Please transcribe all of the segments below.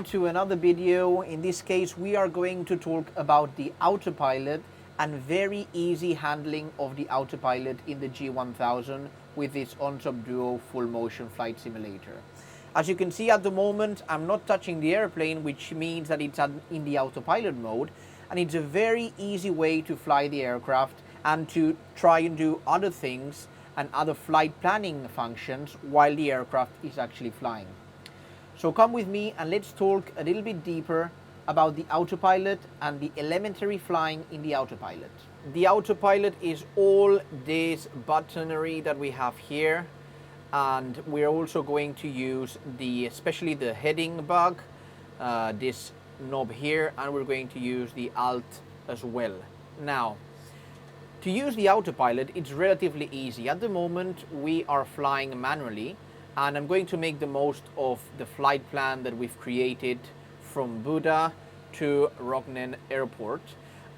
to another video. In this case we are going to talk about the AutoPilot and very easy handling of the AutoPilot in the G1000 with this on-top duo full motion flight simulator. As you can see at the moment, I'm not touching the airplane, which means that it's in the AutoPilot mode, and it's a very easy way to fly the aircraft and to try and do other things and other flight planning functions while the aircraft is actually flying. So come with me and let's talk a little bit deeper about the AutoPilot and the elementary flying in the AutoPilot. The AutoPilot is all this buttonry that we have here, and we're also going to use especially the heading bug, this knob here, and we're going to use the Alt as well. Now, to use the AutoPilot, it's relatively easy. At the moment we are flying manually, and I'm going to make the most of the flight plan that we've created from Buda to Rognen Airport,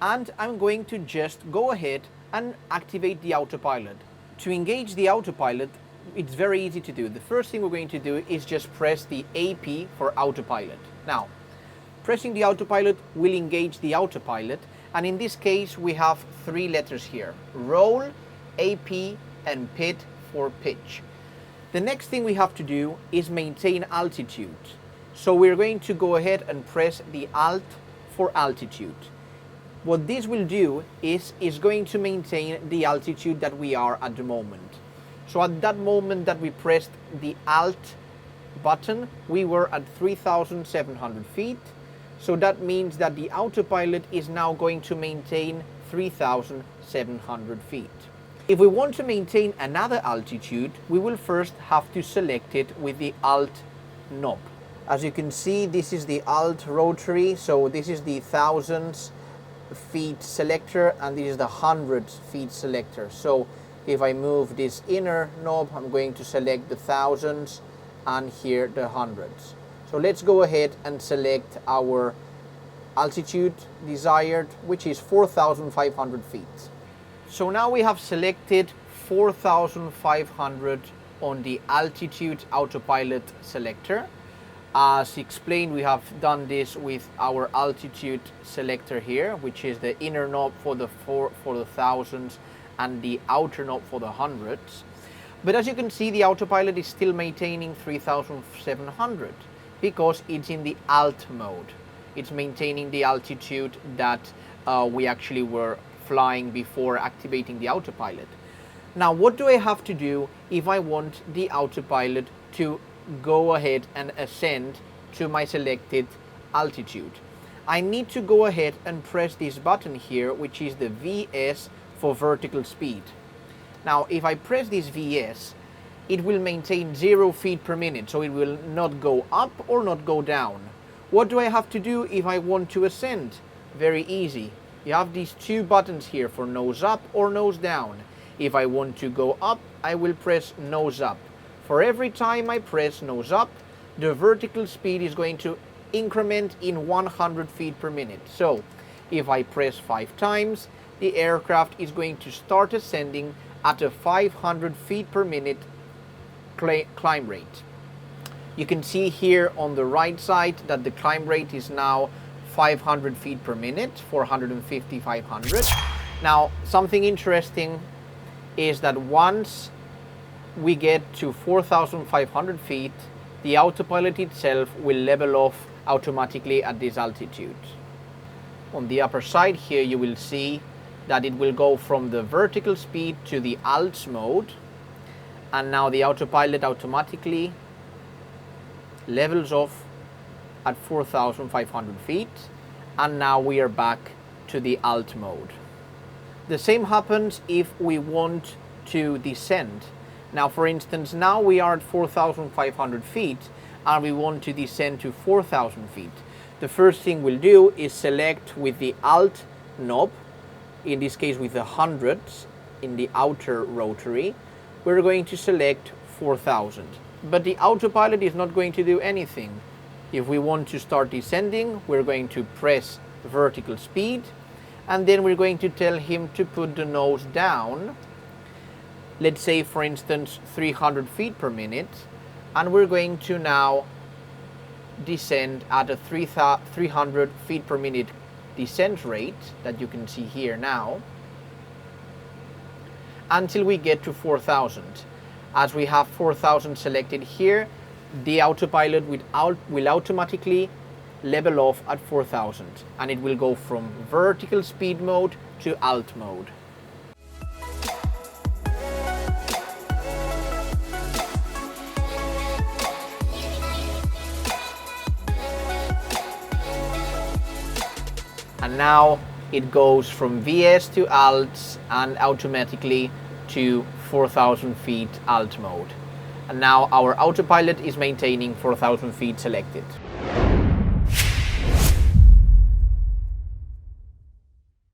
and I'm going to just go ahead and activate the AutoPilot. To engage the AutoPilot, it's very easy to do. The first thing we're going to do is just press the AP for AutoPilot. Now, pressing the AutoPilot will engage the AutoPilot, and in this case we have three letters here: roll, AP, and PIT for pitch. The next thing we have to do is maintain altitude. So we're going to go ahead and press the Alt for altitude. What this will do is going to maintain the altitude that we are at the moment. So at that moment that we pressed the Alt button, we were at 3,700 feet. So that means that the AutoPilot is now going to maintain 3,700 feet. If we want to maintain another altitude, we will first have to select it with the Alt knob. As you can see, this is the Alt rotary, so this is the thousands feet selector, and this is the hundreds feet selector. So if I move this inner knob, I'm going to select the thousands, and here the hundreds. So let's go ahead and select our altitude desired, which is 4,500 feet. So now we have selected 4,500 on the altitude AutoPilot selector. As explained, we have done this with our altitude selector here, which is the inner knob for the thousands and the outer knob for the hundreds. But as you can see, the AutoPilot is still maintaining 3,700 because it's in the Alt mode. It's maintaining the altitude that we actually were flying before activating the AutoPilot. Now, what do I have to do if I want the AutoPilot to go ahead and ascend to my selected altitude? I need to go ahead and press this button here, which is the VS for vertical speed. Now, if I press this VS, it will maintain 0 feet per minute, so it will not go up or not go down. What do I have to do if I want to ascend? Very easy. You have these two buttons here for nose up or nose down. If I want to go up, I will press nose up. For every time I press nose up, the vertical speed is going to increment in 100 feet per minute. So if I press 5 times, the aircraft is going to start ascending at a 500 feet per minute climb rate. You can see here on the right side that the climb rate is now 500 feet per minute, 450, 500. Now, something interesting is that once we get to 4,500 feet, the AutoPilot itself will level off automatically at this altitude. On the upper side here, you will see that it will go from the vertical speed to the Alt mode, and now the AutoPilot automatically levels off at 4,500 feet, and now we are back to the Alt mode. The same happens if we want to descend. Now, for instance, now we are at 4,500 feet and we want to descend to 4,000 feet. The first thing we'll do is select with the Alt knob, in this case with the hundreds in the outer rotary, we're going to select 4,000. But the AutoPilot is not going to do anything. If we want to start descending, we're going to press vertical speed, and then we're going to tell him to put the nose down, let's say for instance 300 feet per minute, and we're going to now descend at a 300 feet per minute descent rate that you can see here now, until we get to 4,000. As we have 4,000 selected here, the autopilot will automatically level off at 4,000, and it will go from vertical speed mode to alt mode. And now it goes from VS to alt and automatically to 4,000 feet alt mode. And now our autopilot is maintaining 4,000 feet selected.